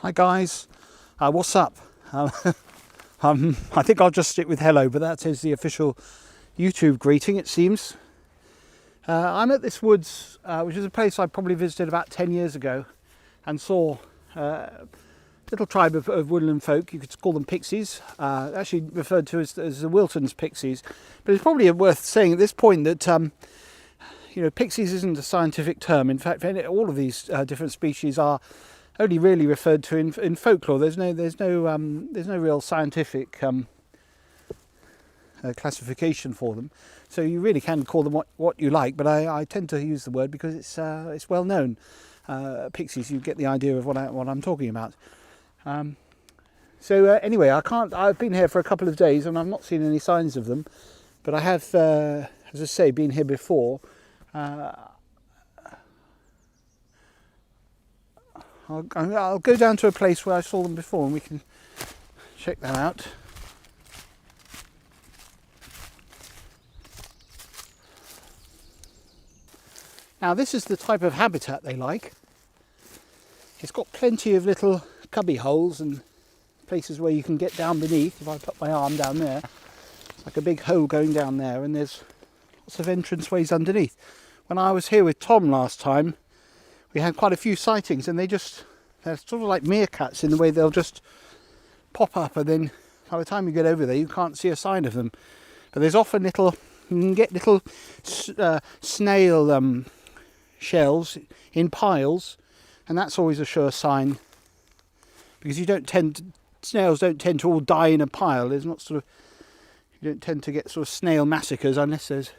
Hi guys, what's up? I think I'll just stick with hello, but that is the official YouTube greeting, it seems. I'm at this woods, which is a place I probably visited about 10 years ago and saw a little tribe of woodland folk. You could call them Pixies, actually referred to as the Wilton's Pixies. But it's probably worth saying at this point that Pixies isn't a scientific term. In fact, all of these different species are only really referred to in folklore. There's no real scientific classification for them. So you really can call them what you like, but I tend to use the word because it's well known. Pixies, you get the idea of what I'm talking about. Anyway, I've been here for a couple of days and I've not seen any signs of them, but I have, as I say, been here before. I'll go down to a place where I saw them before and we can check that out. Now this is the type of habitat they like. It's got plenty of little cubby holes and places where you can get down beneath. If I put my arm down there, it's like a big hole going down there, and there's lots of entrance ways underneath. When I was here with Tom last time, we had quite a few sightings, and they're sort of like meerkats in the way they'll just pop up, and then by the time you get over there you can't see a sign of them. But there's often you can get little snail shells in piles, and that's always a sure sign, because snails don't tend to all die in a pile. You don't tend to get sort of snail massacres unless there's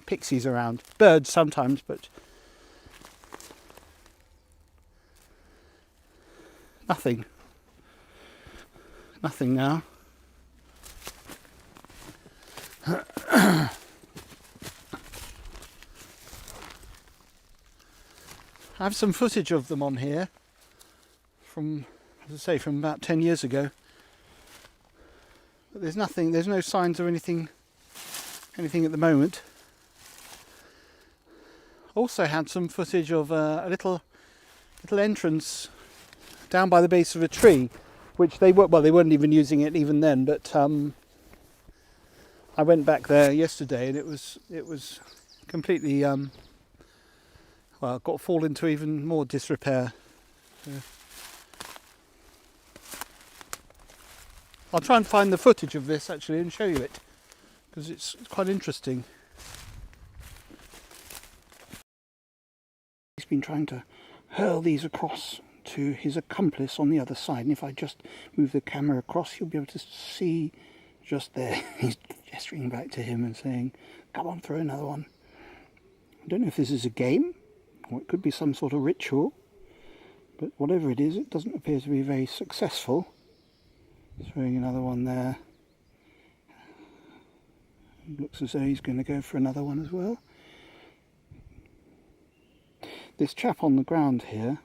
pixies around. Birds sometimes, but nothing now. I have some footage of them on here from about 10 years ago. But there's no signs of anything at the moment. Also had some footage of a little entrance down by the base of a tree, which they weren't even using it even then, but I went back there yesterday and it was completely fall into even more disrepair. I'll try and find the footage of this actually and show you it, because it's quite interesting. He's been trying to hurl these across to his accomplice on the other side, and if I just move the camera across you'll be able to see just there. He's gesturing back to him and saying, "Come on, throw another one." I don't know if this is a game or it could be some sort of ritual, but whatever it is, it doesn't appear to be very successful. Throwing another one there. Looks as though he's going to go for another one as well. This chap on the ground here,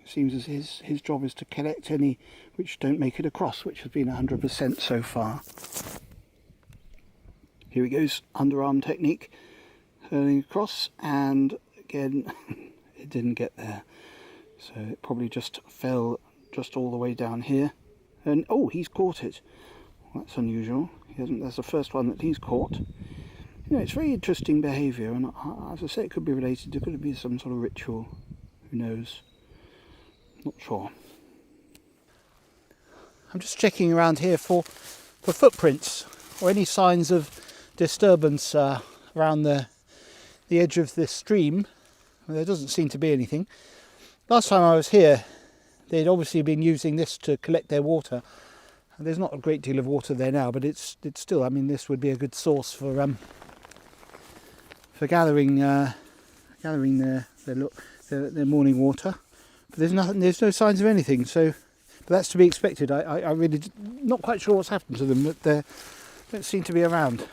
it seems as his job is to collect any which don't make it across, which has been 100% so far. Here he goes, underarm technique, hurling across, and again it didn't get there, so it probably just fell just all the way down here. And oh, he's caught it. Well, that's unusual. That's the first one that he's caught. It's very interesting behaviour, and as I say, it could be related. It could be some sort of ritual. Who knows? Not sure. I'm just checking around here for footprints or any signs of disturbance around the edge of this stream. Well, there doesn't seem to be anything. Last time I was here, they'd obviously been using this to collect their water. There's not a great deal of water there now, but it's still. I mean, this would be a good source for gathering their morning water. But there's no signs of anything. So, but that's to be expected. I really not quite sure what's happened to them, but they don't seem to be around.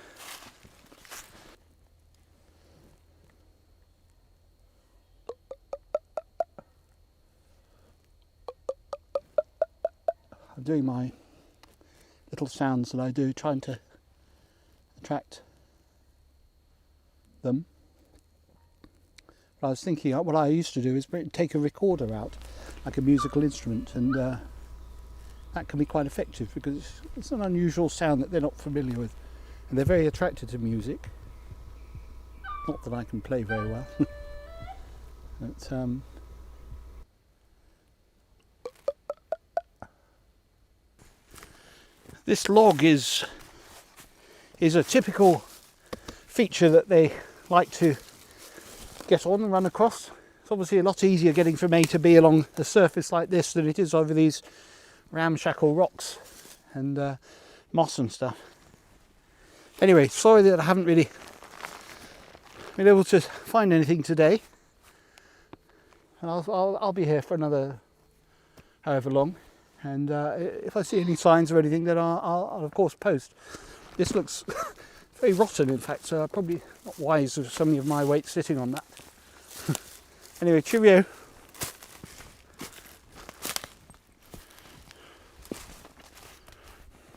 I'm doing my little sounds that I do, trying to attract them. But I was thinking, what I used to do is take a recorder out like a musical instrument, and that can be quite effective because it's an unusual sound that they're not familiar with, and they're very attracted to music. Not that I can play very well. But, this log is a typical feature that they like to get on and run across. It's obviously a lot easier getting from A to B along a surface like this than it is over these ramshackle rocks and moss and stuff. Anyway, sorry that I haven't really been able to find anything today, and I'll be here for another however long, and if I see any signs or anything, then I'll of course post. This looks very rotten, in fact, so probably not wise with so many of my weight sitting on that. Anyway, cheerio.